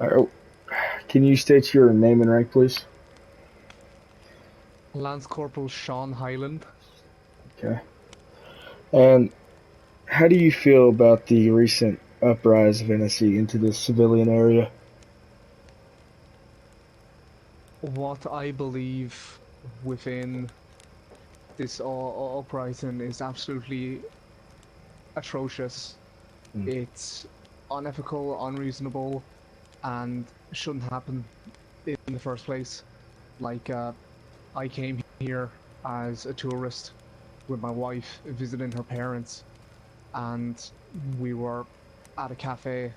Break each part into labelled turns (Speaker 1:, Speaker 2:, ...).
Speaker 1: Uh, can you state your name and rank, please?
Speaker 2: Lance Corporal Sean Hyland.
Speaker 1: Okay. And how do you feel about the recent uprise of NSC into the civilian area?
Speaker 2: What I believe within this uprising is absolutely atrocious.
Speaker 1: Mm.
Speaker 2: It's unethical, unreasonable, and shouldn't happen in the first place. Like, I came here as a tourist with my wife visiting her parents, and we were at a cafe,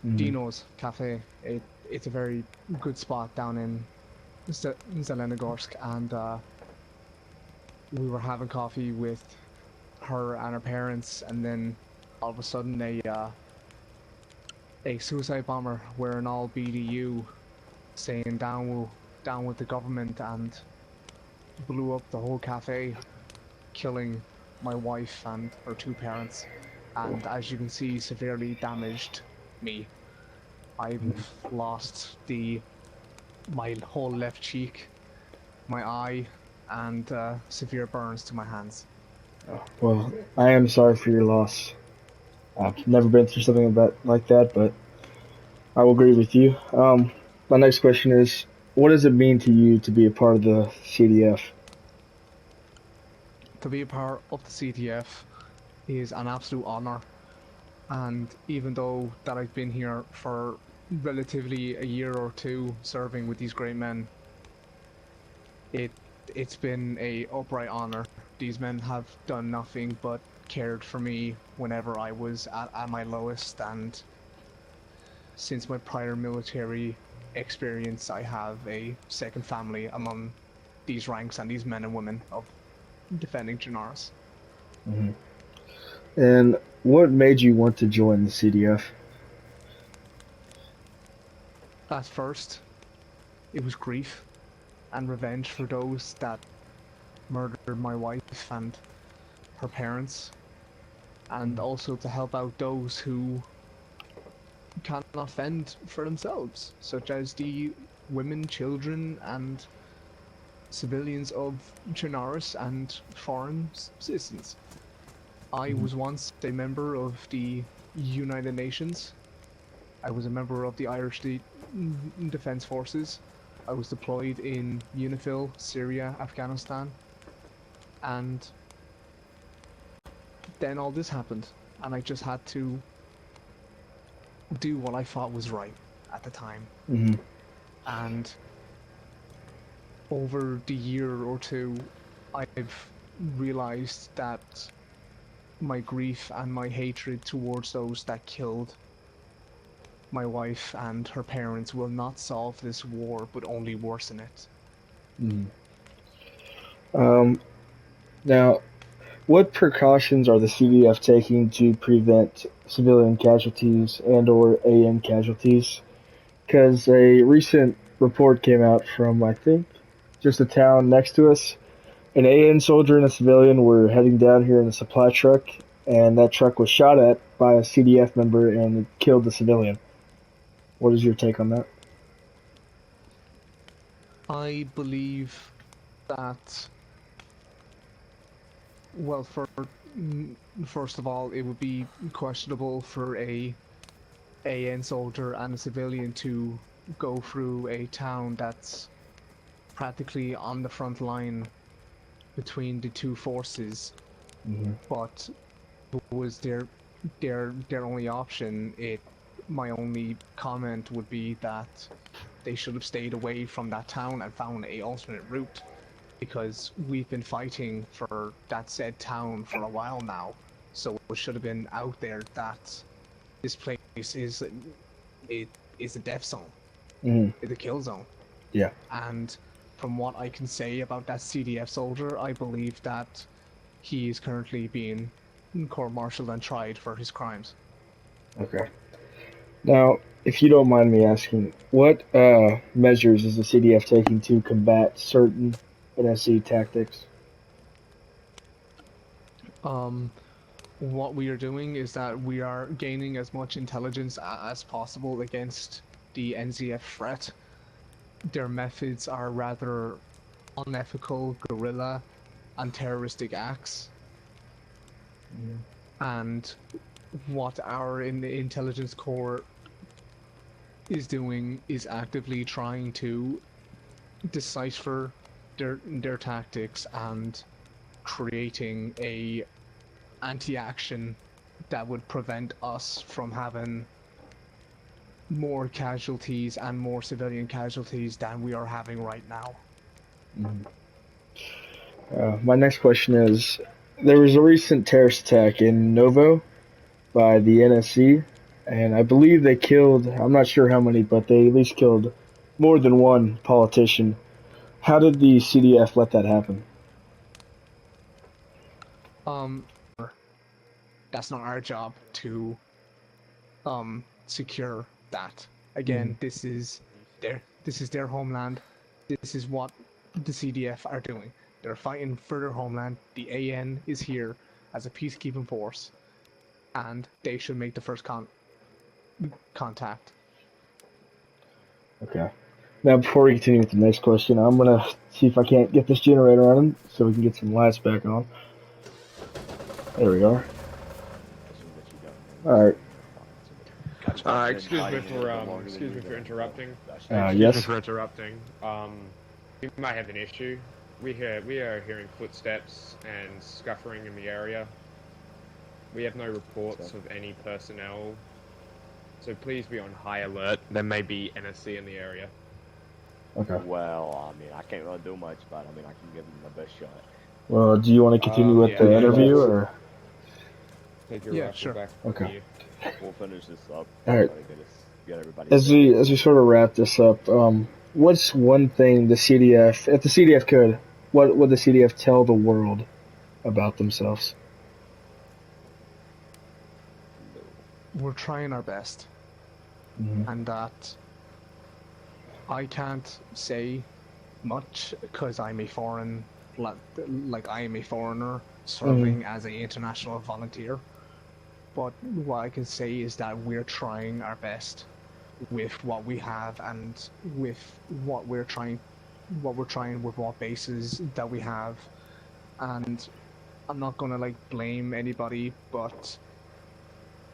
Speaker 1: Mm.
Speaker 2: Dino's Cafe. It's a very good spot down in Zelenogorsk, and we were having coffee with her and her parents, and then all of a sudden a suicide bomber wearing all BDU saying down with the government and blew up the whole cafe, killing my wife and her two parents, and as you can see, severely damaged me.
Speaker 1: Mm.
Speaker 2: I've lost the my whole left cheek, my eye, and severe burns to my hands.
Speaker 1: Well, I am sorry for your loss. I've never been through something like that, but I will agree with you. My next question is, what does it mean to you to be a part of the CDF?
Speaker 2: To be a part of the CDF is an absolute honor, and even though that I've been here for relatively a year or two serving with these great men, it it's been a upright honor. These men have done nothing but cared for me whenever I was at my lowest, and since my prior military experience, I have a second family among these ranks and these men and women of defending Janaris.
Speaker 1: Hmm. And what made you want to join the CDF?
Speaker 2: At first, it was grief and revenge for those that murdered my wife and her parents, and also to help out those who cannot fend for themselves, such as the women, children, and civilians of Chernarus and foreign citizens. I
Speaker 1: Mhm.
Speaker 2: was once a member of the United Nations. I was a member of the Irish Defence Forces. I was deployed in UNIFIL, Syria, Afghanistan, and then all this happened, and I just had to do what I thought was right at the time.
Speaker 1: Mhm.
Speaker 2: And over the year or two, I've realized that my grief and my hatred towards those that killed my wife and her parents will not solve this war, but only worsen it.
Speaker 1: Mhm. Um, Now, what precautions are the CDF taking to prevent civilian casualties and/or AN casualties? Because a recent report came out from, I think, just a town next to us. An AN soldier and a civilian were heading down here in a supply truck, and that truck was shot at by a CDF member and it killed the civilian. What is your take on that?
Speaker 2: I believe that, well, first of all, it would be questionable for a AN soldier and a civilian to go through a town that's practically on the front line between the two forces,
Speaker 1: Hmm.
Speaker 2: but was their only option. It My only comment would be that they should have stayed away from that town and found a alternate route, because we've been fighting for that said town for a while now. So it should have been out there that this place is it is a death zone,
Speaker 1: Hmm.
Speaker 2: it's a kill zone.
Speaker 1: Yeah.
Speaker 2: And from what I can say about that CDF soldier, I believe that he is currently being court-martialed and tried for his crimes.
Speaker 1: Okay. Now, if you don't mind me asking, what measures is the CDF taking to combat certain NSC tactics?
Speaker 2: Um, what we are doing is that we are gaining as much intelligence as possible against the NZF threat. Their methods are rather unethical, guerrilla, and terroristic acts. And what our intelligence corps is doing is actively trying to decipher their tactics and creating a anti-action that would prevent us from having more casualties and more civilian casualties than we are having right now.
Speaker 1: My next question is, there was a recent terrorist attack in Novo by the NSC, and I believe they killed, I'm not sure how many, but they at least killed more than one politician. How did the CDF let that happen?
Speaker 2: Um, that's not our job to secure that. Again, this is their homeland. This is what the CDF are doing. They're fighting for their homeland. The AN is here as a peacekeeping force, and they should make the first contact.
Speaker 1: Okay. Now, before we continue with the next question, I'm gonna see if I can't get this generator running so we can get some lights back on. There we are. All right.
Speaker 3: Excuse me for interrupting.
Speaker 1: Yes.
Speaker 3: We might have an issue. We are hearing footsteps and scuffling in the area. We have no reports of any personnel, so please be on high alert. There may be NSC in the area.
Speaker 1: Okay.
Speaker 4: Well, I mean, I can't really do much, but I mean, I can give them my best shot.
Speaker 1: Well, do you want to continue with the interview, or?
Speaker 3: Take your
Speaker 2: Yeah, sure.
Speaker 3: back.
Speaker 1: Okay.
Speaker 4: We'll finish this up.
Speaker 1: All right.
Speaker 4: Get everybody.
Speaker 1: As we sort of wrap this up, what's one thing the CDF, if the CDF could, what would the CDF tell the world about themselves?
Speaker 2: We're trying our best, and that I can't say much because I'm a foreign, like I am a foreigner serving as an international volunteer. But what I can say is that we're trying our best with what we have and with what we're trying with what bases that we have. And I'm not gonna like blame anybody, but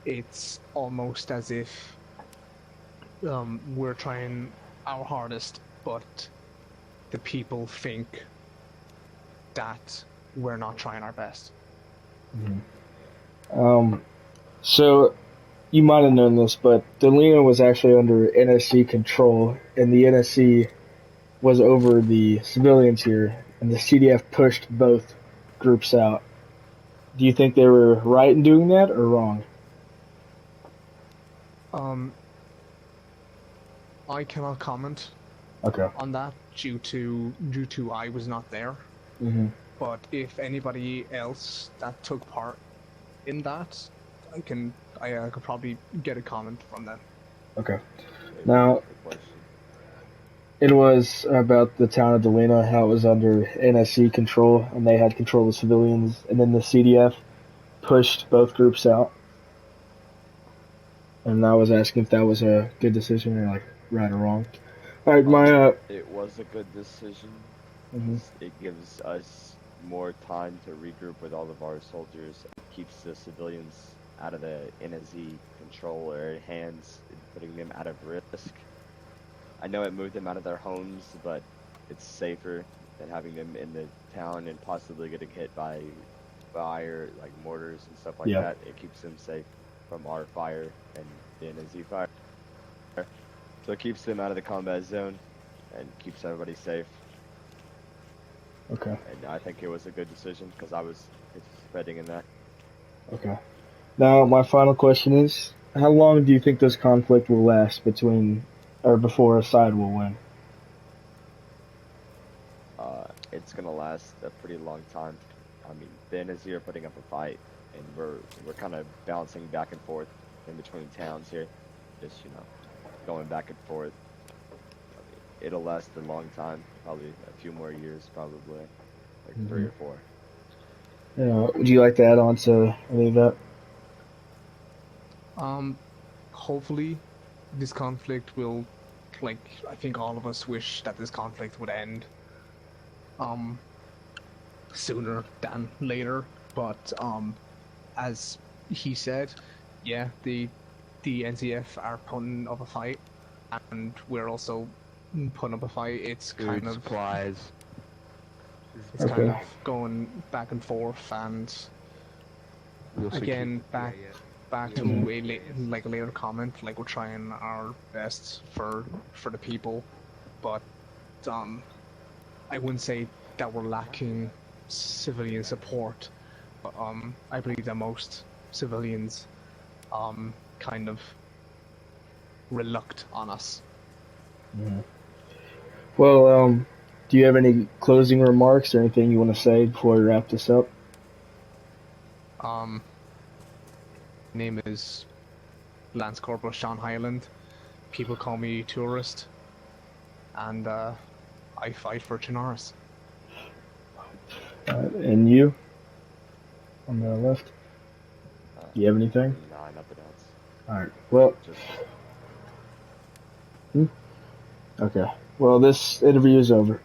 Speaker 2: it's almost as if we're trying our hardest, but the people think that we're not trying our best.
Speaker 1: So you might have known this, but Dolina was actually under NSC control, and the NSC was over the civilians here, and the CDF pushed both groups out. Do you think they were right in doing that, or wrong?
Speaker 2: I cannot comment on that due to I was not there. But if anybody else that took part in that, I could probably get a comment from them.
Speaker 1: Okay. Now, it was about the town of Dolina, how it was under NSC control, and they had control of the civilians, and then the CDF pushed both groups out. And I was asking if that was a good decision, or like right or wrong. All right,
Speaker 4: It was a good decision. It gives us more time to regroup with all of our soldiers. It keeps the civilians out of the NSZ control or hands, putting them out of risk. I know it moved them out of their homes, but it's safer than having them in the town and possibly getting hit by fire, like mortars and stuff like that. It keeps them safe from our fire and the NSZ fire. So it keeps them out of the combat zone and keeps everybody safe.
Speaker 1: Okay.
Speaker 4: And I think it was a good decision because I was participating in that.
Speaker 1: Okay. Now, my final question is, how long do you think this conflict will last before a side will win?
Speaker 4: It's gonna last a pretty long time. I mean, the NSZ are putting up a fight, and we're kind of bouncing back and forth in between towns here, just going back and forth. I mean, it'll last a long time, probably a few more years, probably like 3 or 4.
Speaker 1: Would you like to add on to any of that?
Speaker 2: Hopefully this conflict will, like, I think all of us wish that this conflict would end sooner than later. But as he said, yeah, the NCF are putting up a fight, and we're also putting up a fight. It's
Speaker 5: Food
Speaker 2: kind of
Speaker 5: supplies.
Speaker 2: it's kind of
Speaker 1: Okay.
Speaker 2: going back and forth, and
Speaker 5: We also
Speaker 2: again
Speaker 5: keep-
Speaker 2: back
Speaker 5: yeah.
Speaker 2: back to like a later comment. Like, we're trying our best for the people, but I wouldn't say that we're lacking civilian support. But I believe that most civilians kind of reluct on us.
Speaker 1: Well, do you have any closing remarks or anything you want to say before we wrap this up?
Speaker 2: Name is Lance Corporal Sean Hyland. People call me tourist, and I fight for Chinaris.
Speaker 1: And you on the left? Do you have anything?
Speaker 4: Nah, nothing else.
Speaker 1: All right. Well,
Speaker 4: Just
Speaker 1: okay. Well, this interview is over.